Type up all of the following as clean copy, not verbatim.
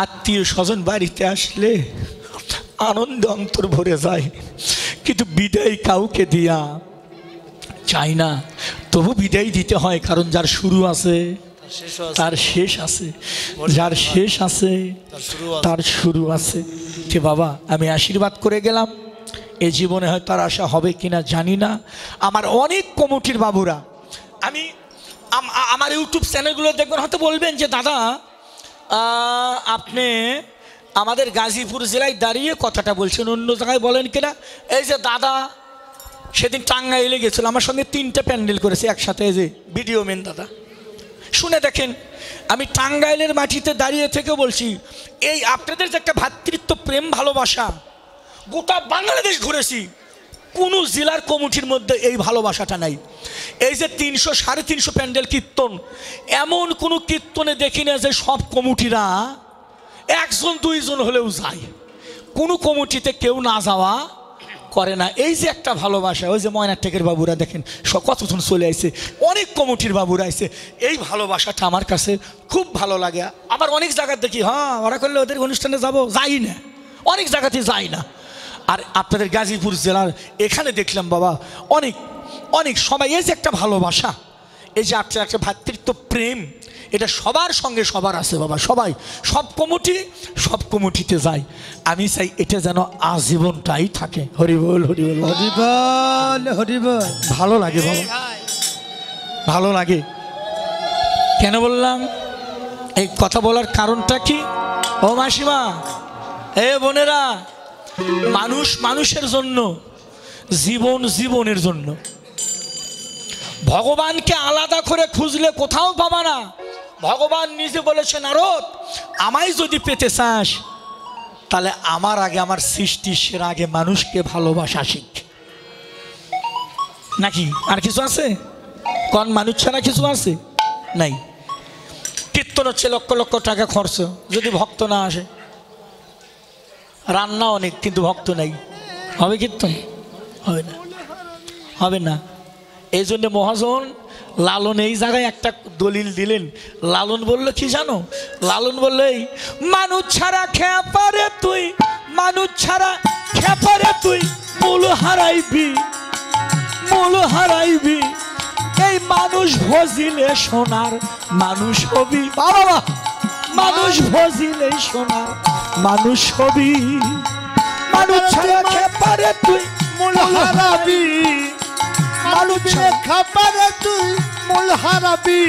আত্মীয় স্বজন বাড়িতে আসলে আনন্দ অন্তর ভরে যায়, কিন্তু বিদায় কাউকে দিয়া চাই না, তবু বিদায় দিতে হয়, কারণ যার শুরু আছে তার শেষ আছে, যার শেষ আছে তার শুরু আছে। যে বাবা আমি আশীর্বাদ করে গেলাম, এই জীবনে হয়তো তার আশা হবে কিনা জানি না। আমার অনেক কমিটির বাবুরা, আমি আমার ইউটিউব চ্যানেলগুলো দেখবেন, হয়তো বলবেন যে দাদা আপনি আমাদের গাজীপুর জেলায় দাঁড়িয়ে কথাটা বলছেন, অন্য জায়গায় বলেন কিনা। এই যে দাদা সেদিন টাঙ্গাইলে গেছিল, আমার সঙ্গে 3টে প্যান্ডেল করেছে একসাথে, এই যে ভিডিও মেন দাদা, শুনে দেখেন। আমি টাঙ্গাইলের মাটিতে দাঁড়িয়ে থেকে বলছি, এই আপনাদের যে একটা ভ্রাতৃত্ব প্রেম ভালোবাসা, গোটা বাংলাদেশ ঘুরেছি, কোনো জেলার কমিটির মধ্যে এই ভালোবাসাটা নাই। এই যে 300 350 প্যান্ডেল কীর্তন, এমন কোনো কীর্তনে দেখি না যে সব কমিটিরা 1জন 2জন হলেও যায়, কোনো কমিটিতে কেউ না যাওয়া করে না। এই যে একটা ভালোবাসা, ওই যে ময়নার টেকের বাবুরা দেখেন কতক্ষণ চলে আসছে, অনেক কমিটির বাবুরা আসছে, এই ভালোবাসাটা আমার কাছে খুব ভালো লাগে। আবার অনেক জায়গায় দেখি হ্যাঁ ওরা করলে ওদের অনুষ্ঠানে যাব, যাই না, অনেক জায়গাতে যাই না। আর আপনাদের গাজীপুর জেলার এখানে দেখলাম বাবা অনেক অনেক সবাই, এই যে একটা ভালোবাসা, এই যে আপনার একটা ভ্রাতৃত্ব প্রেম, এটা সবার সঙ্গে সবার আছে বাবা, সবাই সব কমিটিতে যায়। আমি চাই এটা যেন আজীবনটাই থাকে। হরিবল হরিবল হরিবল হরিবল। ভালো লাগে বাবা, ভালো লাগে। কেন বললাম এই কথা বলার কারণটা কি? ও মাসিমা, এ বোনেরা, মানুষ মানুষের জন্য, জীবন জীবনের জন্য। ভগবানকে আলাদা করে খুঁজলে কোথাও পাবা না। ভগবান নিজে বলেছেন, নারদ আমায় যদি পেতে চাস তাহলে আমার আগে, আমার সৃষ্টির সেরা আগে মানুষকে ভালোবাসা শিখ। নাকি আর কিছু আছে? কোন মানুষ ছাড়া কিছু আছে? নাই। কীর্তন হচ্ছে লক্ষ লক্ষ টাকা খরচ, যদি ভক্ত না আসে, রান্না অনেক কিন্তু ভক্ত নাই, হবে কীর্তন? হবে না, হবে না। এই জন্য মহাজন লালন এই জায়গায় একটা দলিল দিলেন। লালন বলল কি জানো? লালন বলল এই মানুষ ছাড়া খেপারে তুই, মানুষ ছাড়া খেপারে তুই মূল হারাইবি, মূল হারাইবি। এই মানুষ ভজিলে সোনার মানুষ হবি। বাবা মানুষ ভজিলে সোনার মানুষ হবি। মানুষ ছাড়া খেপারে তুই মূল হারাবি, মানুষ খাবারে তুই মূল হারাবি।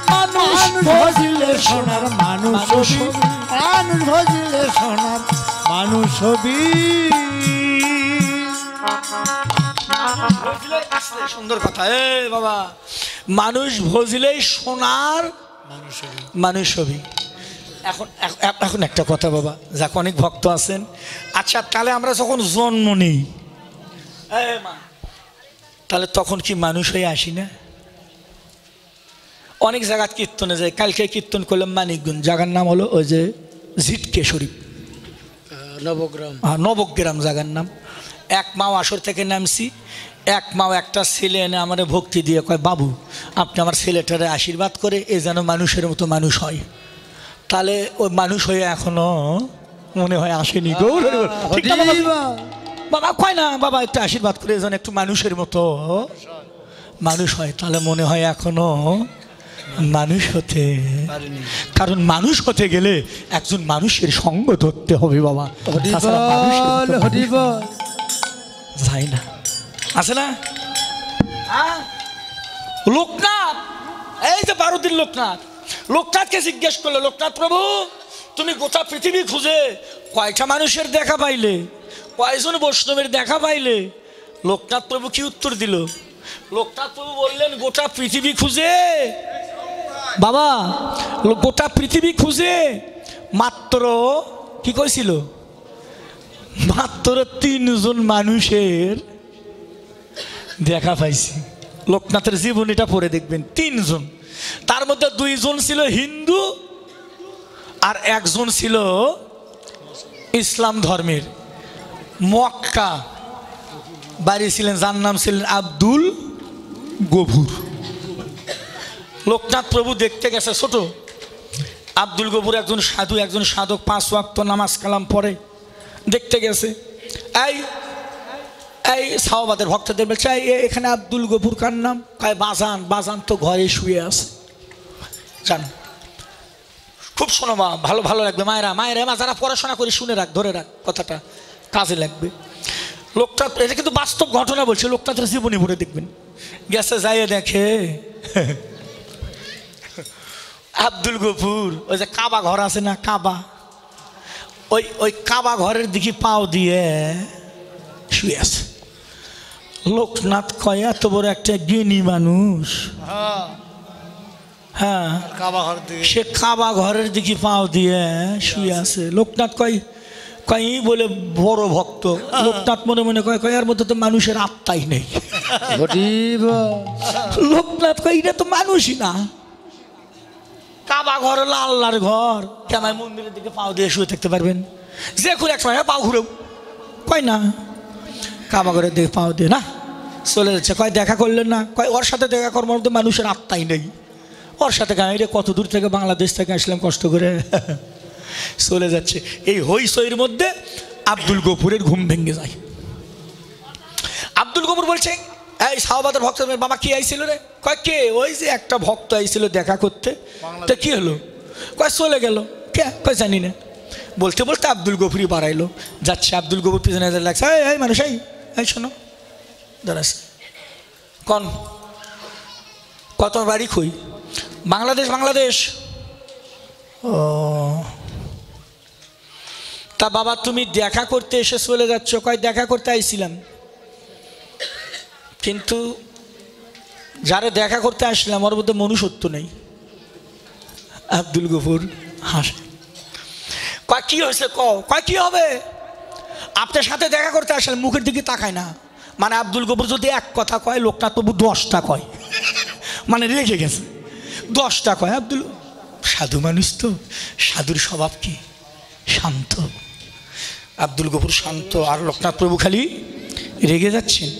মানুষ ভজিলে সোনার মানুষ হবি, মানুষ ভজিলে সোনার মানুষ হবি। সুন্দর কথা। এ বাবা, মানুষ ভজিলেই সোনার মানুষ হবি। এখন একটা কথা বাবা, যাক অনেক ভক্ত আছেন, আচ্ছা তাহলে আমরা যখন জন্ম নিই তাহলে তখন কি মানুষ হয়ে আসি না? অনেক জায়গা কীর্তনে যায়। কালকে কীর্তন করলাম মানিকগঞ্জ, জায়গার নাম হলো ওই যে ঝিটকে শরীফ, নবগ্রাম, নবগ্রাম জায়গার নাম। এক মাও আসর থেকে নামছি, এক মাও একটা ছেলে এনে আমার ভক্তি দিয়ে কয়, বাবু আপনি আমার ছেলেটারে আশীর্বাদ করে এ যেন মানুষের মতো মানুষ হয়। তাহলে ওই মানুষ হয়ে এখনো মনে হয় আসেনি। বাবা কয় না, বাবা একটু আশীর্বাদ করে যেন একটু মানুষের মতো মানুষ হয়। তাহলে মনে হয় এখনো মানুষ হতে, কারণ মানুষ হতে গেলে একজন মানুষের সঙ্গ ধরতে হবে বাবা, যাই না। আছে না লোকনাথ, এই যে 12 দিন লোকনাথ, লোকনাথকে জিজ্ঞেস করলো, লোকনাথ প্রভু তুমি গোটা পৃথিবী খুঁজে কয়টা মানুষের দেখা পাইলে, কয়জন বৈষ্ণবের দেখা পাইলে? লোকনাথ প্রভু কি উত্তর দিল? লোকনাথ প্রভু বললেন, গোটা পৃথিবী খুঁজে বাবা, গোটা পৃথিবী খুঁজে মাত্র কি কইছিল, মাত্র 3 জন মানুষের দেখা পাইছি। লোকনাথের জীবনীটা পড়ে দেখবেন, 3 জন। তার মধ্যে 2 জন ছিল হিন্দু আর 1 জন ছিল ইসলাম ধর্মের। মক্কা বাড়ি ছিলেন, যার নাম ছিলেন আব্দুল গফুর। লোকনাথ প্রভু দেখতে গেছে ছোট, আব্দুল গফুর একজন সাধু, একজন সাধক, 5 ওয়াক্ত নামাজ কালাম পড়ে। দেখতে গেছে, এই এই শাহবাদের ভক্তদের বলছে, এখানে আব্দুল গফুর কার নাম? কয় বাজান। বাজান তো ঘরে শুয়ে আছে। জান খুব শোনো মা, ভালো ভালো লাগবে। মায়েরা মায়েরা মা যারা পড়াশোনা করে শুনে রাখ, ধরে রাখ, কথাটা কাজে লাগবে। লোকটা, এটা কিন্তু বাস্তব ঘটনা বলছে, লোকটা তো জীবনী ভরে দেখবেন। গেছে যাইয়ে দেখে আব্দুল গফুর ওই যে কাবা ঘর আছে না, কাবা, ওই কাবা ঘরের দিকে পাও দিয়ে শুয়ে আছে। লোকনাথ কয় এত বড় একটা জ্ঞানী মানুষ, হ্যাঁ সে কাবা ঘরের দিকে পাও দিয়ে শুয়ে আছে। লোকনাথ কয় বলে বড় ভক্ত। লোকনাথ মনে মনে কয় এর মধ্যে তো মানুষের আত্মাই নেই। লোকনাথ কয় এটা তো মানুষই না, কাবা ঘর হলো আল্লাহর ঘর, কেন মন্দিরের দিকে পাও দিয়ে শুয়ে থাকতে পারবেন? যে ঘুরে এক সময় পাও ঘুরেও কয় না, কাবা ঘরের দিকে পাও দিয়ে না চলে যাচ্ছে। কয় দেখা করলেন না? কয় ওর সাথে দেখা করার মধ্যে মানুষের আত্মাই নেই। ওর সাথে গাঁয়ে কত দূর থেকে বাংলাদেশ থেকে আসলাম কষ্ট করে, চলে যাচ্ছে। এই হইচইয়ের মধ্যে আব্দুল গফুরের ঘুম ভেঙে যায়। আব্দুল গফুর বলছে, এই শাহবাদের ভক্ত, বাবা কি আইছিল রে? কয় কে? ওই যে একটা ভক্ত আইছিল দেখা করতে। তো কি হলো? কয় চলে গেল। কে? কয় জানি না। বলতে বলতে আব্দুল গফুরই বাড়াইলো, যাচ্ছে। আব্দুল গফুর পিছনে লাগছে, এই মানুষ, এই শোনো দাঁড়াচ্ছে কত বাড়ি খুই? বাংলাদেশ। বাংলাদেশ। ও তা বাবা তুমি দেখা করতে এসে চলে যাচ্ছ? কয় দেখা করতে আইছিলাম, কিন্তু যারে দেখা করতে আসলাম ওর মধ্যে মনুষ্যত্ব নেই। আব্দুল গফুর হাসে। কয় কি হয়েছে? কয় কি হবে? আপনার সাথে দেখা করতে আসলাম, মুখের দিকে তাকায় না। মানে আব্দুল গফুর যদি এক কথা কয়, লোকটা তবু 10টা কয়, মানে রেগে গেছে। 10টা কয়। আব্দুল সাধু মানুষ তো, সাধুর স্বভাব কি? শান্ত। আব্দুল গফুর শান্ত, আর লোকনাথ প্রভু খালি রেগে যাচ্ছেন।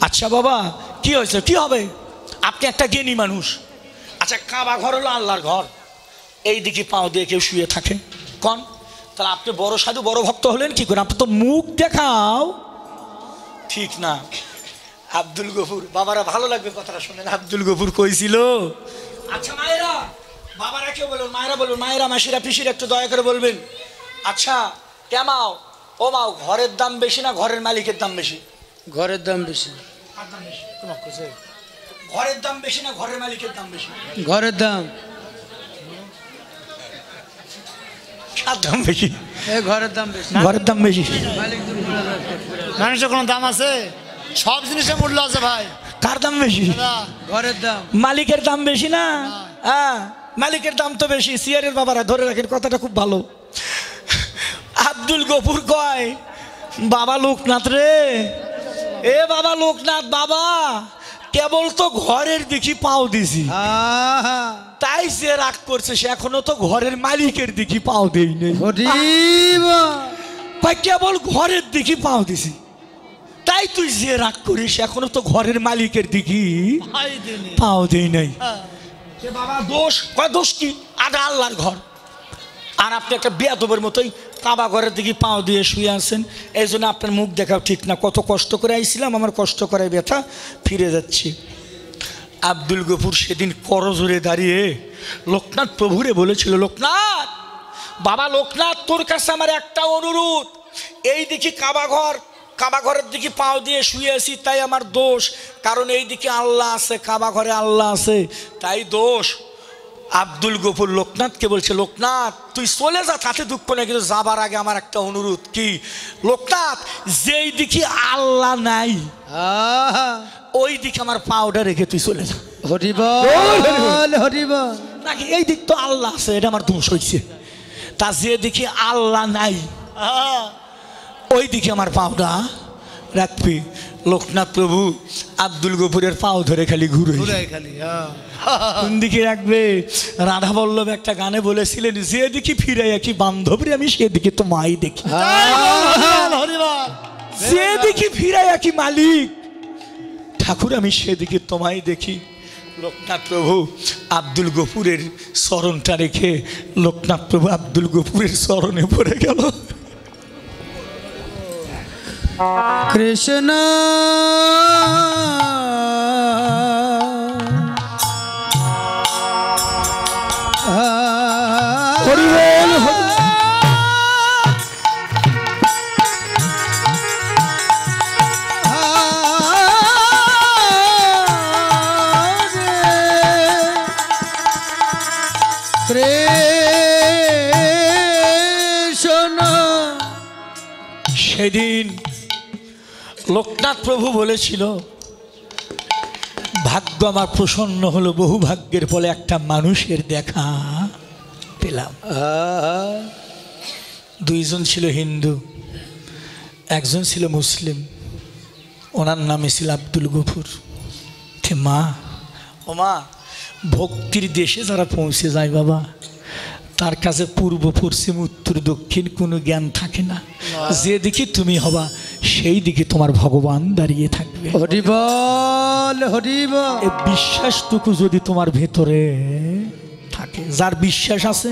আচ্ছা বাবা কি হয়েছে? কি হবে? আপনি একটা জ্ঞানী মানুষ। আচ্ছা কাবা ঘর হলো আল্লাহর ঘর, এই দিকে পাও দিয়ে কেউ শুয়ে থাকে কন? তাহলে আপনি বড় সাধু, বড় ভক্ত হলেন কি করে? আপনি তো মুখ দেখাও ঠিক না। আব্দুল গফুর, বাবারা ভালো লাগবে কথাটা শোনেন, আব্দুল গফুর কইছিল, আচ্ছা মায়েরা, বাবারা কেউ বলুন, মায়েরা বলুন, মায়েরা মাসিরা পিসিরা একটু দয়া করে বলবেন, আচ্ছা কেমাও ও মাও, ঘরের দাম বেশি না ঘরের মালিকের দাম বেশি? ঘরের দাম বেশি। ঘরের দাম বেশি না ঘরের মালিকের দাম বেশি? ঘরের দাম। দাম বেশি। ঘরের দাম বেশি। ঘরের দাম বেশি। মানুষের কোনো দাম আছে? সব জিনিসের মূল্য আছে ভাই। কার দাম বেশি? ঘরের দাম। মালিকের দাম বেশি না? হ্যাঁ মালিকের দাম তো বেশি। সিয়ারের বাবারা ধরে রাখেন, কথাটা খুব ভালো। আব্দুল গফুর কয়, বাবা লোকনাথ রে, এ বাবা লোকনাথ, বাবা কেবল তো ঘরের দিকে পাও দিছি, তাই সে রাগ করছে, সে এখনো তো ঘরের মালিকের দিকে পাও দেই নেই। কেবল ঘরের দিকে পাও দিছি, তাই তুই যে রাগ করিস, এখনো তো ঘরের মালিকের দিকে পাও দেই নাই। বাবা দোষ, কয় দোষ কি? আটা আল্লাহর ঘর, আর আপনি একটা বেয়াদবের মতোই কাবা ঘরের দিকে পাও দিয়ে শুয়ে আছেন, এই জন্য আপনার মুখ দেখাও ঠিক না। কত কষ্ট করে আইছিলাম, আমার কষ্ট করে ব্যথা, ফিরে যাচ্ছি। আব্দুল গফুর সেদিন করজোরে দাঁড়িয়ে লোকনাথ প্রভুরে বলেছিল, লোকনাথ, বাবা লোকনাথ, তোর কাছে আমার একটা অনুরোধ, এই দিকে কাবা ঘরের দিকে পাও দিয়ে শুয়ে আছি, তাই আমার দোষ, কারণ এই দিকে আল্লাহ আছে, কাবা ঘরে আল্লাহ আছে, তাই দোষ। আব্দুল গফুর লোকনাথকে বলছে, লোকনাথ তুই চলে যা, তাতে দুঃখ নেই, কিন্তু যাবার আগে আমার একটা অনুরোধ। কি? লোকনাথ, যেই দিকে আল্লাহ নাই ওই দিকে আমার পাউডার রেখে তুই চলে যা। নাকি এই দিক তো আল্লাহ আছে, এটা আমার দোষ হয়েছে, তা যে দিকে আল্লাহ নাই ওই দিকে আমার পাউডা রাখবি। লোকনাথ প্রভু আব্দুল গফুরের পাও ধরে খালি ঘুরে খালি কোন দিকে রাখবে? রাধা বল্লভ একটা গানে বলেছিলেন, যে দিকে ফিরে কি বান্ধবী আমি সেদিকে তো মাই দেখি, যে দিকে ফিরে কি মালিক ঠাকুর আমি সেদিকে তোমায় দেখি। লোকনাথ প্রভু আব্দুল গফুরের চরণটা রেখে লোকনাথ প্রভু আব্দুল গফুরের চরণে পড়ে গেল। কৃষ্ণ হরি বল, হরি। সেদিন লোকনাথ প্রভু বলেছিল, ভাগ্য আমার প্রসন্ন হলো, বহু ভাগ্যের ফলে একটা মানুষের দেখা পেলাম। দুইজন ছিল হিন্দু, একজন ছিল মুসলিম, ওনার নামে ছিল আব্দুল গফুর। মা, ও মা, ভক্তির দেশে যারা পৌঁছে যায় বাবা, তার কাছে পূর্ব পশ্চিম উত্তর দক্ষিণ কোনো জ্ঞান থাকে না। যে দিকে তুমি হবা সেই দিকে তোমার ভগবান দাঁড়িয়ে থাকবে। হরি বল, হরি বল। এই বিশ্বাসটুকু যদি তোমার ভেতরে থাকে, যার বিশ্বাস আছে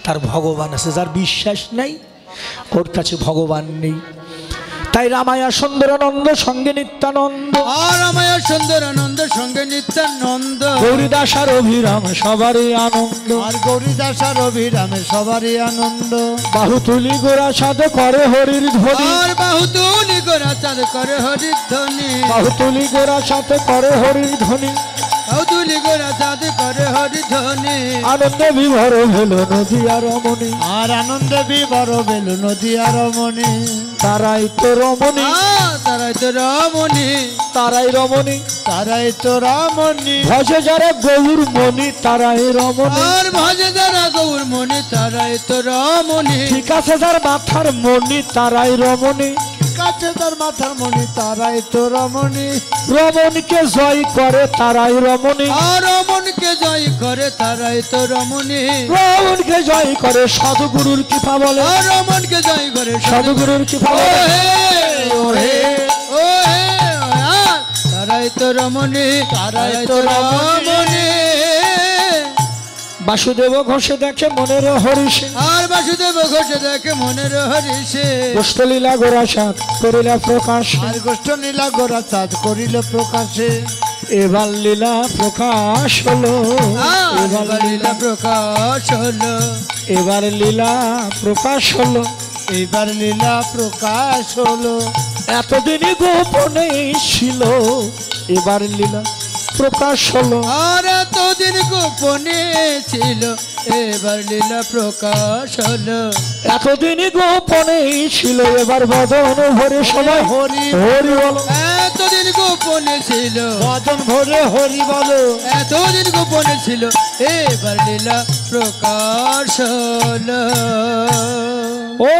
তার ভগবান আছে, যার বিশ্বাস নাই ওর কাছে ভগবান নেই। তাই রামায়া সুন্দরানন্দ সঙ্গে নিত্যানন্দ, রামায়া সুন্দরানন্দ সঙ্গে নিত্যানন্দ, গৌরীদাস আর অভিরাম সবারই আনন্দ, আর গৌরীদাস আর অভিরামে সবারই আনন্দ। বাহু তুলি গোরা সাধে করে হরির ধ্বনি, আর বাহু তুলি গোরা চাঁদ করে হরির ধ্বনি, বাহু তুলি গোরা সাথে করে হরির ধ্বনি, বাহু তুলি গোরা চাঁদ করে হরির ধ্বনি। আনন্দে বিভোর হলো নদী আর রমণী, আর আনন্দে বিবর বেল নদী আর রমণী। তারাই তো রমণী, তারাই তো রমণী, তারাই রমণী, তারাই তো রমণী। ভজে যারা গৌর মণি তারাই রমণী, আর ভজে যারা গৌর মণি তারাই তো রমণী। ঠিক আছে যার মাথার মণি তারাই রমণী, কাছে তার মাথার মণি তারাই তো রমণী। রমণীকে জয় করে তারাই রমণী, আর রমণকে জয় করে তারাই তো রমণী। রমণকে জয় করে সদ্গুরুর কৃপা বলে, আর রমণকে জয় করে সদ্গুরুর কৃপা বলে। তারাই তো রমণী, তারাই তো রমণী। বাসুদেব ঘোষে দেখে মনের হরিষে, আর বাসুদেব ঘোষে দেখে মনের হরিষে, গোষ্ঠলীলা গোরা সাত করিলা প্রকাশ, আর গোষ্ঠ নীলা গোরা চাঁদ করিল প্রকাশে। এবার লীলা প্রকাশ হলো, এবার লীলা প্রকাশ হলো, এবার লীলা প্রকাশ হলো, এইবার লীলা প্রকাশ হলো। এতদিনই গোপনে ছিল এবার লীলা প্রকাশ হলো, আর এতদিন গোপনে ছিল এবার লীলা প্রকাশ হলো। এতদিনই গোপনে ছিল এবার বদন ভরে সবাই হরি হরি বলো, এতদিন গোপনে ছিল বদন ভরে হরি বলো। এতদিন গোপনে ছিল এবার লীলা প্রকাশ হলো। ও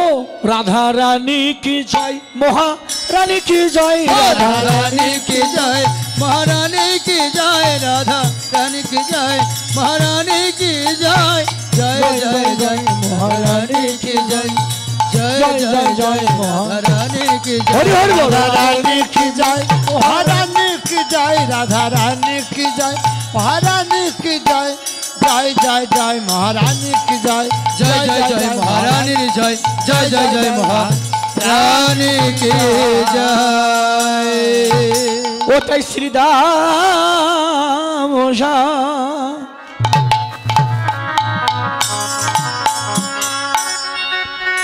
রাধা রানী কি জয়, মহারানী কি জয়, রাধা রানী কি জয়, মহারানী কি জয়, রাধা রানী কি জয়, মহারানী কি জয়, জয় জয় জয় মহারানী কি জয়, জয় জয় জয় মহারানী কি জয়। হরি হরি বল, রাধা রানী কি জয়, মহারানী কি জয়, রাধা রানী কি জয়, মহারানী কি জয়, জয় জয় জয় মহারানী কি জয়, জয় জয় জয় মহারানীর জয়, জয় জয় জয় মহারানী কি জয়। ওটাই শ্রীদাম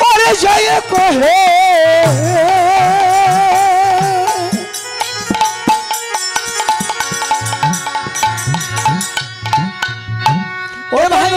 ওরে জয় কহে ও ভাই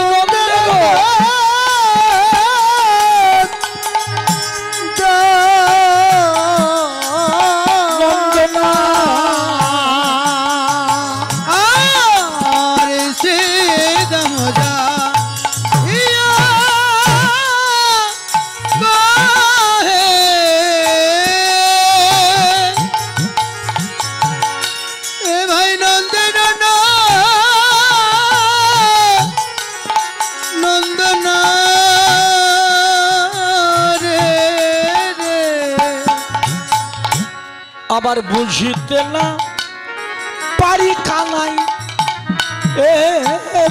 আবার বুঝিতে না পারি কানাই এ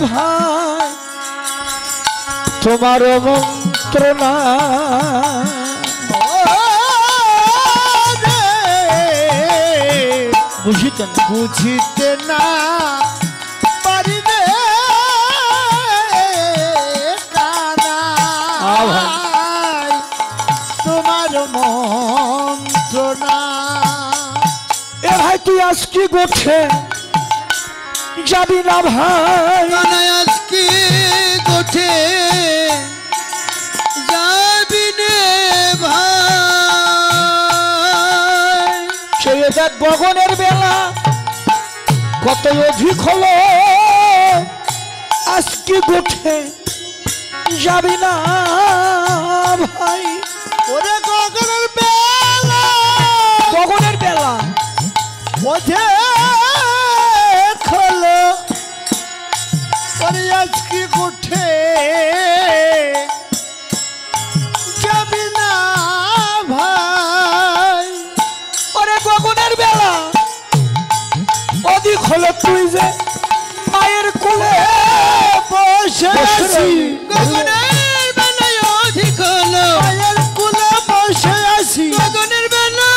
ভাই তোমার মন্ত্রণা বুঝিতে না বুঝিতে না পারি রে কানাই তোমার মন্ত্রণা। এ ভাই তুই আজ কি করছে যাবি না ভাই কানাই আজকে গোঠে যাবি নে ভাই। সেই দেখ গগনের বেলা কত অধিক হলো আজ কি গোঠে যাবি না ভাই ওরে গগনের বেলা গগনের বেলা ওঠে খোলো ওরে আজকে উঠে যাবি না ভাই। ওরে গগনের বেলা অধিক হলো তুই যে মায়ের কোলে বসে আছি গগনের বেলায় অধিক হলো মায়ের কোলে বসে আছি গগনের বেলা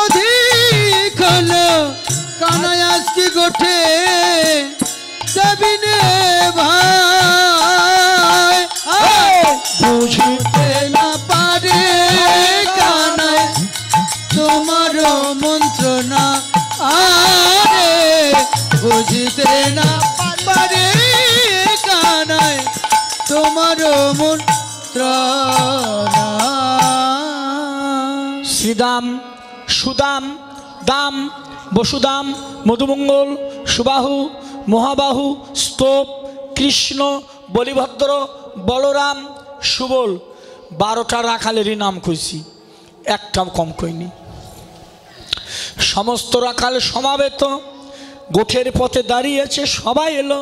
অধিক হলো কানাই আজকে গোঠে যাবি নে ভাই। বুঝতে না পারে কানাই তোমার মন্ত্রণা আরে বুঝতে না পারে কানাই তোমার মন্ত্রণা। শ্রীদাম সুদাম দাম বসুদাম মধুমঙ্গল সুবাহু মহাবাহু স্তোপ কৃষ্ণ বলিভদ্র বলরাম সুবল 12টা রাখালেরই নাম কইছি একটাও কম কইনি। সমস্ত রাখাল সমাবেত গোঠের পথে দাঁড়িয়েছে সবাই এলো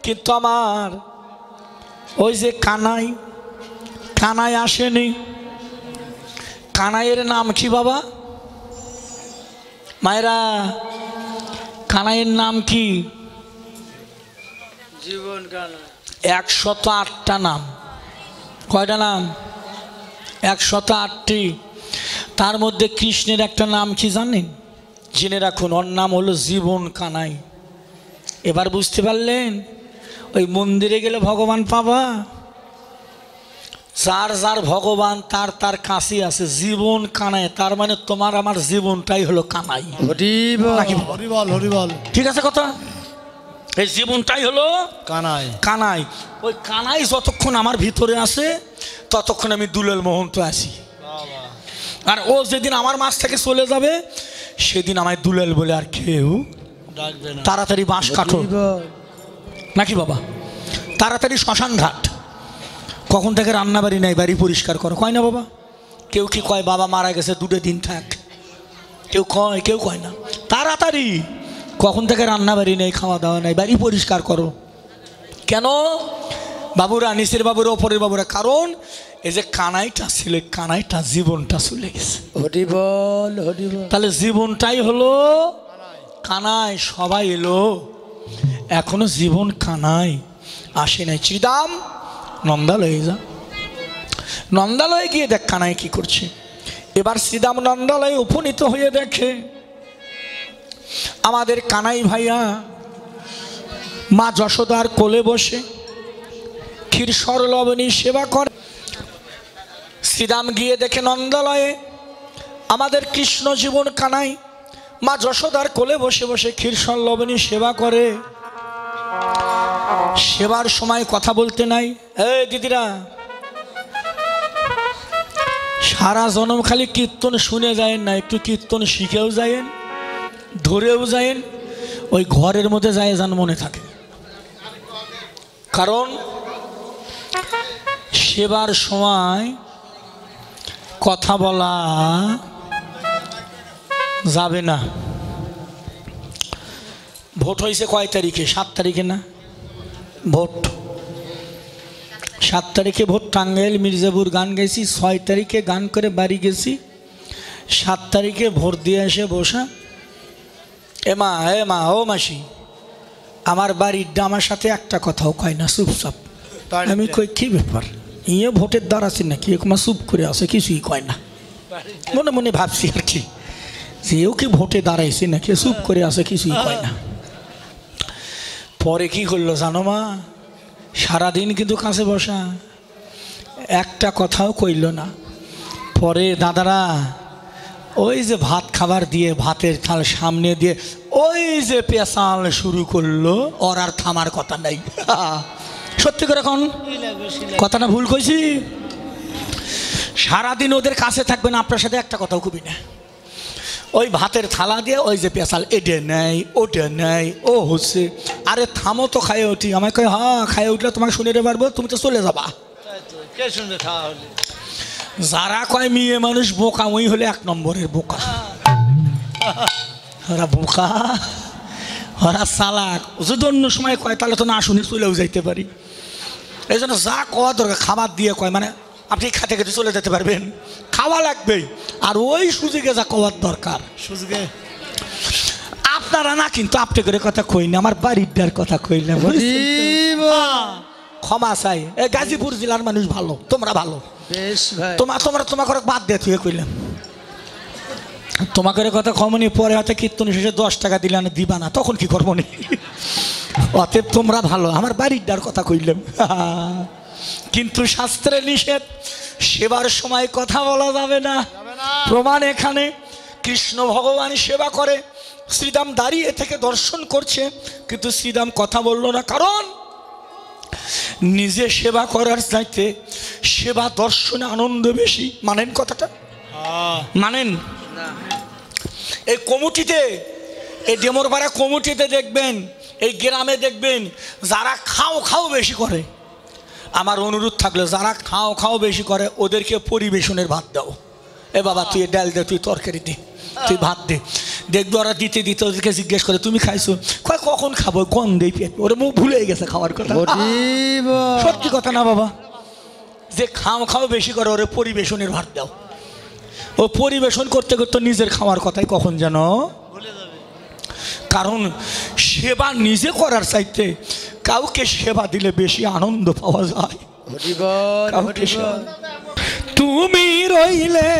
কিন্তু আমার ওই যে কানাই কানাই আসেনি। কানাইয়ের নাম কি বাবা মায়েরা কানাইয়ের নাম কি? জীবন কানাই 108টা নাম। কয়টা নাম? 108টি। তার মধ্যে কৃষ্ণের একটা নাম কি জানেন? জেনে রাখুন, ওর নাম হলো জীবন কানাই। এবার বুঝতে পারলেন? ওই মন্দিরে গেলে ভগবান পাবা, যার যার ভগবান তার তার কাছে আছে। জীবন কানাই তার মানে তোমার আমার জীবনটাই হলো কানাই। নাকি বাবা? হরিবল হরিবল ঠিক আছে কথা? এই জীবনটাই হলো কানাই কানাই। ওই কানাই যতক্ষণ আমার ভিতরে আসে ততক্ষণ আমি দুলাল মোহন্ত আছি। আর ও যেদিন আমার মাছ থেকে চলে যাবে সেদিন আমায় দুলাল বলে আর কেউ ডাকবে না। তাড়াতাড়ি বাঁশ কাটো নাকি বাবা, তাড়াতাড়ি শ্মশান ঘাট, কখন থেকে রান্নাবাড়ি নাই বাড়ি পরিষ্কার করো, কয় না বাবা? কেউ কি কয় বাবা মারা গেছে 2 দিন থাক? কেউ কয়? কেউ কয় না। তাড়াতাড়ি কখন থেকে রান্নাবাড়ি নেই খাওয়া দাওয়া নাই বাড়ি পরিষ্কার করো। কেন বাবুরা, নিচের বাবুরা ওপরের বাবুরা? কারণ এই যে কানাইটা ছিল, কানাইটা জীবনটা চলে গেছে। হরিবল হরিবল। তাহলে জীবনটাই হলো কানাই। সবাই এলো, এখনো জীবন কানাই আসে নাই। শ্রীদাম নন্দালয়ে যা, নন্দালয়ে গিয়ে দেখ কানাই কি করছে। এবার শ্রীদাম নন্দালয়ে উপনীত হয়ে দেখে আমাদের কানাই ভাইয়া মা যশোদার কোলে বসে ক্ষীরসর লবণী সেবা করে। শ্রীদাম গিয়ে দেখে নন্দালয়ে আমাদের কৃষ্ণ জীবন কানাই মা যশোদার কোলে বসে বসে ক্ষীরসর লবণী সেবা করে। সেবার সময় কথা বলতে নাই। এই দিদিরা, সারা জনম খালি কীর্তন শুনে যায়েন না, একটু কীর্তন শিখেও যায়েন, ধরেও যায়েন, ওই ঘরের মধ্যে যায় যান মনে থাকে। কারণ সেবার সময় কথা বলা যাবে না। ভোট হয়েছে কয় তারিখে? 7 তারিখে না ভোট? 7 তারিখে ভোট। টাঙ্গাইল মির্জাপুর গান গেছি, 6 তারিখে গান করে বাড়ি গেছি, 7 তারিখে ভোট দিয়ে এসে বসা। এ মা ও মাসি, আমার বাড়ির আমার সাথে একটা কথাও কয় না, চুপচাপ। আমি কই কি ব্যাপার, ইয়ে ভোটের দ্বার আছে নাকি, একমা চুপ করে আছে, কিছুই কয় না। মনে মনে ভাবছি আর কি, যে ও কি ভোটে দাঁড়াইছে নাকি, চুপ করে আছে, কিছুই কয় না। পরে কি করলো জানো মা, সারাদিন কিন্তু কাছে বসা, একটা কথাও কইল না। পরে দাদারা ওই যে ভাত খাবার দিয়ে, ভাতের থাল সামনে দিয়ে ওই যে পেশাল শুরু করলো, ওর আর থামার কথা নাই। সত্যি করে এখন কথাটা ভুল কইছি? সারাদিন ওদের কাছে থাকবেন, আপনার সাথে একটা কথাও কবি না। ওই ভাতের থালা দিয়ে ওই যে পেশাল, এডে নেই ওটে নেই, ও হচ্ছে, আরে থামো তো, খাইয়ে উঠি। আমাকে কয় হ্যাঁ খাইয়ে উঠলে তোমাকে শুনে পারবো, তুমি তো চলে যাবা। যারা কয় মেয়ে মানুষ বোকা, ওই হলে 1 নম্বরের বোকা। ওরা বোকা, ওরা চালাক। যদি অন্য সময় কয় তাহলে তো না শুনে চলেও যাইতে পারি। এই জন্য যা কওয়া দরকার খাবার দিয়ে কয়, মানে আপনি খেতে খেতে চলে যেতে পারবেন, খাওয়া লাগবেই। আর ওই সুযোগে যা কওয়ার দরকার সুযোগে আপনারা না, কিন্তু আপনি করে কথা কই না, আমার বাড়িটার কথা কইলাম। ক্ষমা চাই, এই গাজীপুর জেলার মানুষ ভালো, তোমরা ভালো। তোমাকে বাদ দিয়ে তুই কইলাম, তোমাকে কথা কমনি। পরে হয়তো কীর্তন শেষে 10 টাকা দিলে না, দিবা না, তখন কি করবো নি? অতএব তোমরা ভালো, আমার বাড়িটার কথা কইলাম। কিন্তু শাস্ত্রে নিষেধ, সেবার সময় কথা বলা যাবে না। প্রমাণ এখানে, কৃষ্ণ ভগবান সেবা করে, শ্রীরাম দাঁড়িয়ে থেকে দর্শন করছে, কিন্তু শ্রীরাম কথা বললো না। কারণ নিজে সেবা করার চাইতে সেবা দর্শনে আনন্দ বেশি। মানেন কথাটা? মানেন? এই কমিটিতে, এই ডেমরপাড়া কমিটিতে দেখবেন, এই গ্রামে দেখবেন, যারা খাও বেশি করে, আমার অনুরোধ থাকলে যারা খাও বেশি করে, ওদেরকে পরিবেশনের ভাত দাও। এ বাবা তুই ডাল দে, তুই তরকারি দে, তুই ভাত দে। দেখবো ওরা দিতে দিতে ওদেরকে জিজ্ঞেস করে তুমি খাইছো, কয় কখন খাবো, গন্ধেই পেট, ওরা মুখ ভুলে গেছে খাওয়ার কথা। সত্যি কথা না বাবা, যে খাও বেশি করে, ওরা পরিবেশনের ভাত দাও। ও পরিবেশন করতে করতে নিজের খাওয়ার কথাই কখন যেন ভুলে যাবে। কারণ সেবা নিজে করার চাইতে কাউকে সেবা দিলে বেশি আনন্দ পাওয়া যায়। তুমি রইলে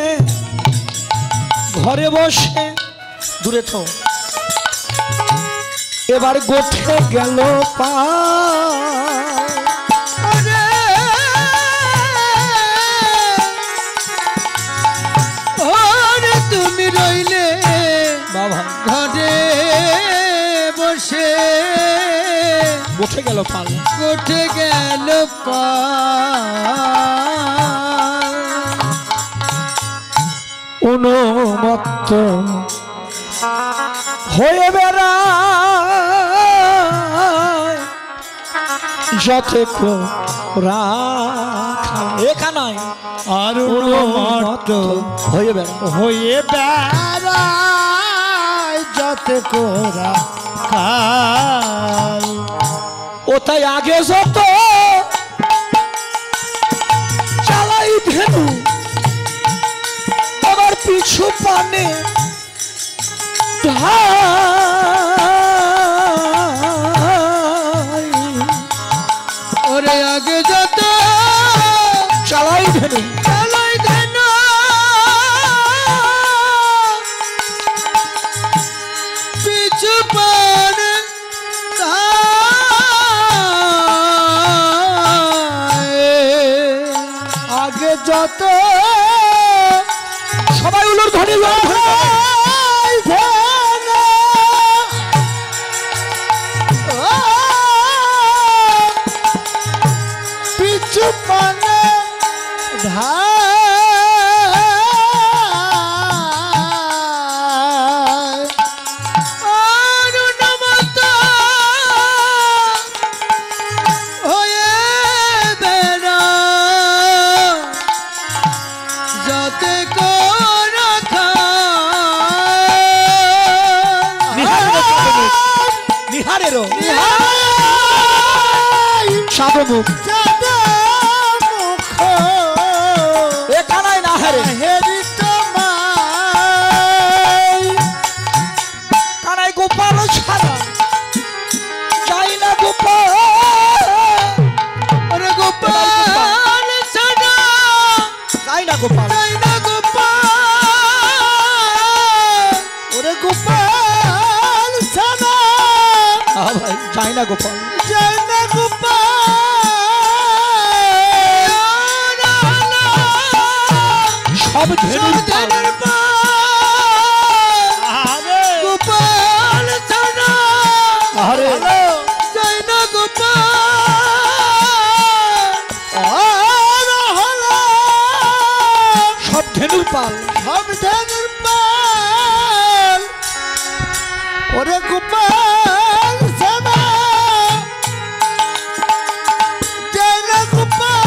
ঘরে বসে, দূরে তো এবার গোঠে গেল পা, তুমি রইলে বাবা ঘরে বসে, গোঠে গেল পাল, গোঠে গেল পা, উন্মত্ত হয়ে বেড়ায় যতে এখানায়, আর উন্মত্ত হয়ে বেড়ায় যাতে কোরা কাল। ও তাই আগে যত চালাই ধেনু, আবার পিছু পানে ওরে আগে যত চালাই ধেনু, পিছু পানে আগে যত সবাই উলুর ধরে পিছু পানে সাধমুখ এখানাই না হারে কানাই গোপাল ছাড়া যাই যাই না গোপাল, যাই না গোপাল, ওরে গোপাল সানা ভাই যাই না গোপাল, যাই না গোপাল সব ধেনুর পাল, আরে গোপাল ছাড়া আরে যাই না গোপাল, সব ধেনুর পাল, সব ধনুর পাল ওরে গোপাল সানা যাই না গোপাল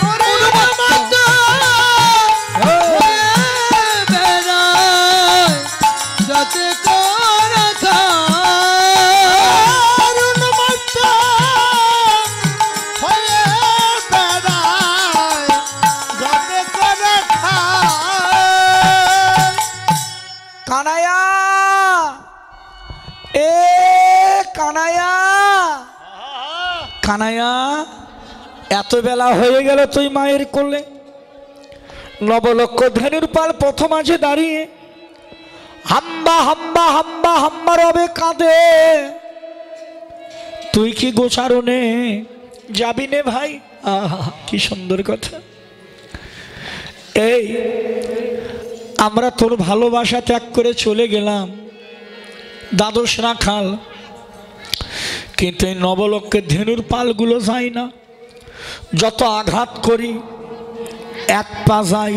ওরে মাতা বেড়ায় যাতে করে খায়, অরুণ মাতা হয়ে বেড়ায় যাতে করে খায় কানায়া, এ কানায়া, কানায়া এত বেলা হয়ে গেল তুই মায়ের কোলে, নবলক্ষ ধেনুর পাল প্রথম আছে দাঁড়িয়ে হাম্বা হাম্বা হাম্বা হাম্বা রবে কাঁদে, তুই কি গোচারণে যাবি নে ভাই? আহা কি সুন্দর কথা। এই আমরা তোর ভালোবাসা ত্যাগ করে চলে গেলাম দ্বাদশ রাখাল, কিন্তু এই নবলক্ষের ধেনুর পালগুলো যায় না, যত আঘাত করি এক পা যাই,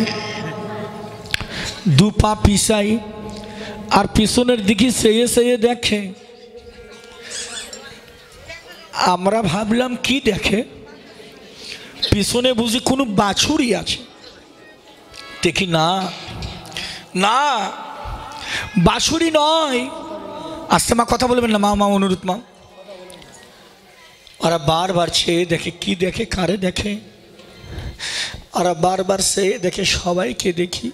দু পা পিছাই, আর পিছনের দিকে চেয়ে চেয়ে দেখে। আমরা ভাবলাম কি দেখে, পিছনে বুঝি কোনো বাছুরি আছে, দেখি না না বাছুরি নয়। আস্তে মা কথা বলবেন না, মা মা অনুরোধ মা। ওরা বারবার চেয়ে দেখে, কি দেখে কারে দেখে, ওরা বারবার চেয়ে দেখে সবাইকে দেখি।